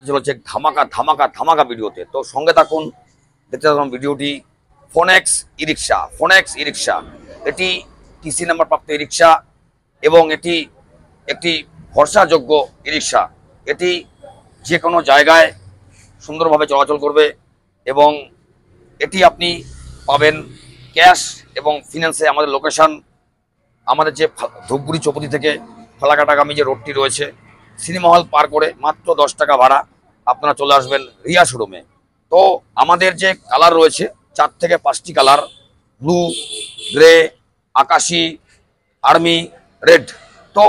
চলেছে ধামাকা ধামাকা ধামাকা ভিডিওতে। তো সঙ্গে থাকুন, দেখতে থাকুন ভিডিওটি। ফোনেক্স ই রিক্সা, ফোনেক্স ই রিক্সা এটি টিসি নাম্বার প্রাপ্ত ই রিক্সা এবং এটি একটি ভরসাযোগ্য ই রিক্সা। এটি যে কোনো জায়গায় সুন্দরভাবে চলাচল করবে এবং এটি আপনি পাবেন ক্যাশ এবং ফিনান্সে। আমাদের লোকেশন আমাদের যে ধূপগুড়ি চৌপতি থেকে ফালাকাটাগামী যে রোডটি রয়েছে, সিনেমা হল পার করে মাত্র 10 টাকা ভাড়া আপনারা চলে আসবেন রিয়া শোরুমে। তো আমাদের যে কালার রয়েছে 4 থেকে 5টি কালার, ব্লু, গ্রে, আকাশি, আর্মি, রেড। তো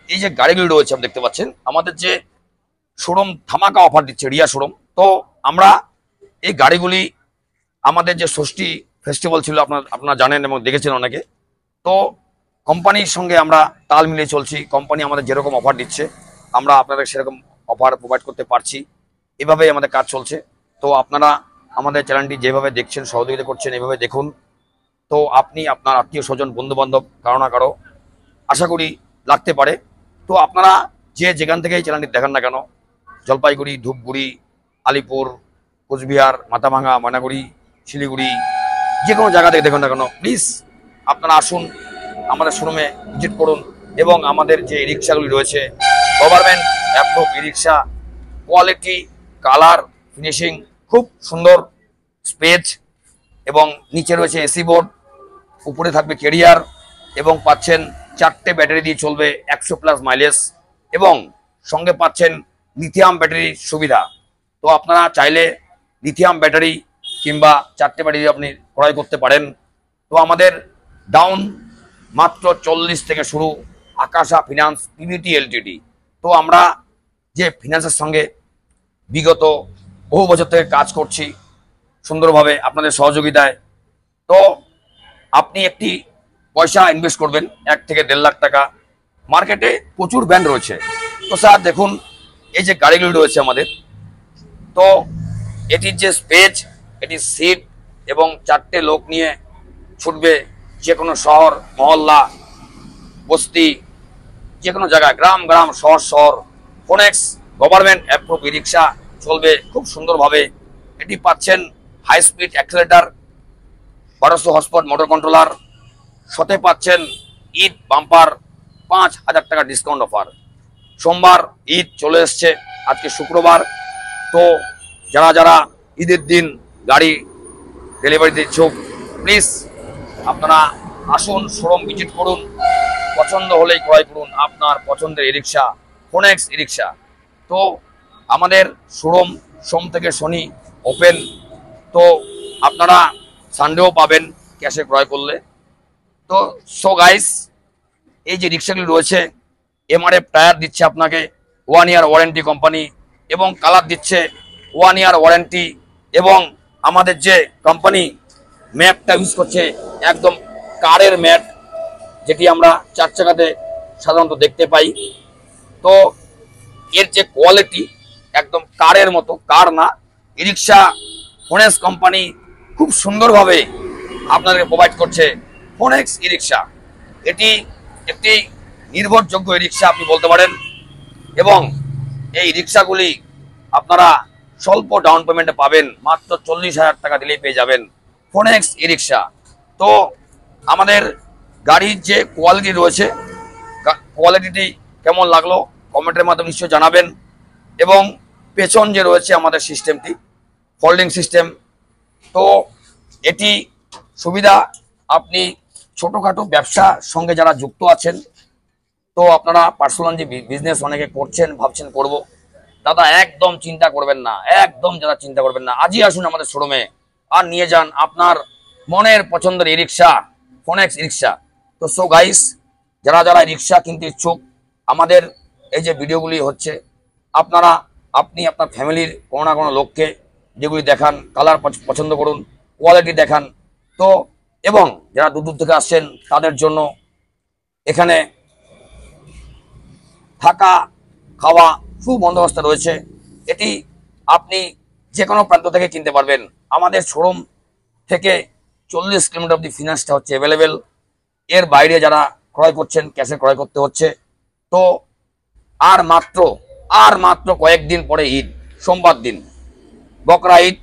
এই যে গাড়িগুলি রয়েছে আপনি দেখতে পাচ্ছেন, আমাদের যে শোরুম ধামাকা অফার দিচ্ছে রিয়া শোরুম। তো আমরা এই গাড়িগুলি আমাদের যে ষষ্ঠী ফেস্টিভ্যাল ছিল আপনারা জানেন এবং দেখেছেন অনেকে। তো কোম্পানির সঙ্গে আমরা তাল মিলিয়ে চলছি। কোম্পানি আমাদের যেরকম অফার দিচ্ছে আমরা আপনাদের সেরকম অফার প্রোভাইড করতে পারছি। এভাবেই আমাদের কাজ চলছে। তো আপনারা আমাদের চ্যানেলটি যেভাবে দেখছেন, সহযোগিতা করছেন, এভাবে দেখুন। তো আপনি আপনার আত্মীয় স্বজন বন্ধুবান্ধব কারো না কারো আশা করি লাগতে পারে। তো আপনারা যেখান থেকে এই চ্যানেলটি দেখেন না কেন, জলপাইগুড়ি, ধূপগুড়ি, আলিপুর, কোচবিহার, মাথাভাঙা, ময়নাগুড়ি, শিলিগুড়ি, যে কোনো জায়গা থেকে দেখুন না কেন, প্লিজ আপনারা আসুন, আমাদের শোরুমে ভিজিট করুন। এবং আমাদের যে রিক্সাগুলি রয়েছে গভর্নমেন্ট অ্যাপ্রুভ ই রিক্সা, কোয়ালিটি, কালার, ফিনিশিং খুব সুন্দর, স্পেস এবং নিচে রয়েছে এসি বোর্ড, উপরে থাকবে ক্যারিয়ার এবং পাচ্ছেন 4টে ব্যাটারি দিয়ে চলবে 100+ মাইলেজ এবং সঙ্গে পাচ্ছেন লিথিয়াম ব্যাটারির সুবিধা। তো আপনারা চাইলে লিথিয়াম ব্যাটারি কিংবা 4টে ব্যাটারি আপনি ক্রয় করতে পারেন। তো আমাদের ডাউন মাত্র 40 থেকে শুরু, আকাশা ফিনান্স পিভিটি এলটিডি। তো আমরা যে ফিনান্সের সঙ্গে বিগত বহু বছর থেকে কাজ করছি সুন্দরভাবে আপনাদের সহযোগিতায়। তো আপনি একটি পয়সা ইনভেস্ট করবেন 1 থেকে 1.5 লাখ টাকা। মার্কেটে প্রচুর ব্র্যান্ড রয়েছে। তো স্যার দেখুন এই যে গাড়িগুলি রয়েছে আমাদের, তো এটির যে স্পেস, এটির সিট এবং 4টে লোক নিয়ে ছুটবে যে কোনো শহর, মহল্লা, বস্তি, যে কোনো জায়গায়, গ্রাম গ্রাম, শহর শহর। ফোনেক্স গভর্নমেন্ট অ্যাপ্রুভ ই রিক্সা চলবে খুব সুন্দরভাবে। এটি পাচ্ছেন high speed accelerator, 1200 horsepower motor controller, সাথে পাচ্ছেন ঈদ বাম্পার 5000 টাকা ডিসকাউন্ট অফার। সোমবার ঈদ চলে এসছে, আজকে শুক্রবার। তো যারা যারা ঈদের দিন গাড়ি ডেলিভারি দিচ্ছ, প্লিজ আপনারা আসুন, শোরুম ভিজিট করুন, পছন্দ হলেই ক্রয় করুন আপনার পছন্দের ই রিক্সা, ফোনেক্স ই রিক্সা। তো আমাদের শোরুম সোম থেকে শনি ওপেন। তো আপনারা সানডেও পাবেন ক্যাশে ক্রয় করলে। তো সো গাইস, এই যে রিক্সাগুলি রয়েছে এমআরএফ টায়ার দিচ্ছে আপনাকে 1 ইয়ার ওয়ারেন্টি কোম্পানি এবং কালার দিচ্ছে 1 ইয়ার ওয়ারেন্টি। এবং আমাদের যে কোম্পানি ম্যাপটা ইউজ করছে একদম কারের ম্যাপ, যেটি আমরা 4 চাকাতে সাধারণত দেখতে পাই। তো এর যে কোয়ালিটি একদম কারের মতো, কার না, ই রিক্সা ফোনেক্স কোম্পানি খুব সুন্দরভাবে আপনাদেরকে প্রোভাইড করছে ফোনেক্স ই রিক্সা। এটি একটি নির্ভরযোগ্য ই রিক্সা আপনি বলতে পারেন। এবং এই রিক্সাগুলি আপনারা স্বল্প ডাউন পেমেন্টে পাবেন, মাত্র 40,000 টাকা দিলেই পেয়ে যাবেন ফোনেক্স ই রিক্সা। তো আমাদের গাড়ির যে কোয়ালিটি রয়েছে, কোয়ালিটিটি কেমন লাগলো কমেন্টের মাধ্যমে নিশ্চয়ই জানাবেন। এবং পেছন যে রয়েছে আমাদের সিস্টেমটি ফোল্ডিং সিস্টেম, তো এটি সুবিধা আপনি ছোটোখাটো ব্যবসার সঙ্গে যারা যুক্ত আছেন, তো আপনারা পার্সোনাল যে বিজনেস অনেকে করছেন, ভাবছেন করব, দাদা একদম চিন্তা করবেন না, একদম যারা চিন্তা করবেন না, আজই আসুন আমাদের শোরুমে আর নিয়ে যান আপনার মনের পছন্দের ই রিক্সা, ফোনেক্স ই রিক্সা। তো সো গাইস, যারা যারা রিক্সা কিনতে ইচ্ছুক, আমাদের এই যে ভিডিওগুলি হচ্ছে, আপনি আপনার ফ্যামিলির কোনো না কোনো লোককে যেগুলি দেখান, কালার পছন্দ করুন, কোয়ালিটি দেখান। তো এবং যারা দূর দূর থেকে আসছেন তাদের জন্য এখানে থাকা খাওয়া সুবন্দোবস্ত রয়েছে। এটি আপনি যে কোনো প্রান্ত থেকে কিনতে পারবেন। আমাদের শোরুম থেকে 40 কিলোমিটার অব্দি ফিনান্সটা হচ্ছে অ্যাভেলেবেল। এর বাইরে যারা ক্রয় করছেন ক্যাশে ক্রয় করতে হচ্ছে। তো আর মাত্র কয়েকদিন পরে ঈদ। সোমবার দিন বকরা ঈদ।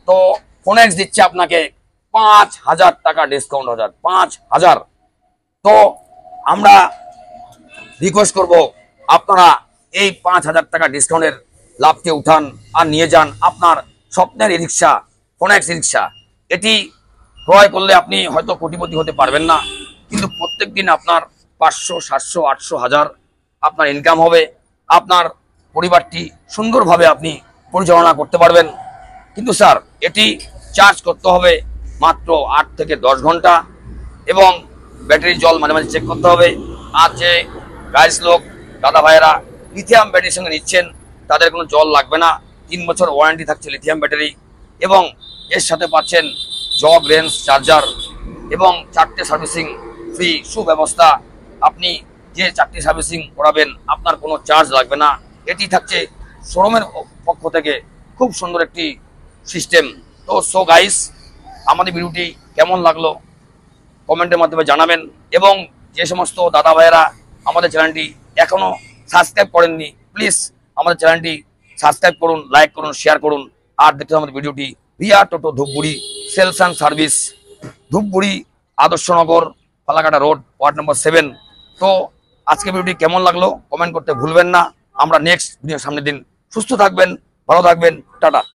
তো ফোনেক্স দিচ্ছে আপনাকে 5,000 টাকা ডিসকাউন্ট, 5,000। তো আমরা রিকোয়েস্ট করব আপনারা এই 5,000 টাকা ডিসকাউন্টের লাভকে উঠান আর নিয়ে যান আপনার স্বপ্নের ই রিক্সা, ফোনেক্স ই রিক্সা। এটি ক্রয় করলে আপনি হয়তো কোটিপতি হতে পারবেন না, কিন্তু প্রত্যেক দিন আপনার 500, 700, 800, 1000 আপনার ইনকাম হবে। আপনার পরিবারটি সুন্দরভাবে আপনি পরিচালনা করতে পারবেন। কিন্তু স্যার এটি চার্জ করতে হবে মাত্র 8 থেকে 10 ঘন্টা, এবং ব্যাটারি জল মাঝে মাঝে চেক করতে হবে। আর যে গাইস লোক দাদা ভাইয়েরা লিথিয়াম ব্যাটারির সঙ্গে নিচ্ছেন তাদের কোনো জল লাগবে না, 3 বছর ওয়ারেন্টি থাকছে লিথিয়াম ব্যাটারি, এবং এর সাথে পাচ্ছেন জগ রেঞ্জ চার্জার এবং 4টে সার্ভিসিং ফ্রি সুব্যবস্থা। আপনি যে 4টি সার্ভিসিং করাবেন আপনার কোনো চার্জ লাগবে না। এটি থাকছে শোরুমের পক্ষ থেকে খুব সুন্দর একটি সিস্টেম। তো সো গাইস, আমাদের ভিডিওটি কেমন লাগলো কমেন্টের মাধ্যমে জানাবেন, এবং যে সমস্ত দাদা ভাইয়েরা আমাদের চ্যানেলটি এখনো সাবস্ক্রাইব করেননি প্লিজ আমাদের চ্যানেলটি সাবস্ক্রাইব করুন, লাইক করুন, শেয়ার করুন। আর দেখতে আমাদের ভিডিওটি Riya toto Dhupguri sales and service, Dhupguri Adarshnagar, Falakata road, ward number 7। তো আজকে ভিডিওটি কেমন লাগলো কমেন্ট করতে ভুলবেন না। আমরা নেক্সট ভিডিও সামনের দিন, সুস্থ থাকবেন, ভালো থাকবেন, টাটা।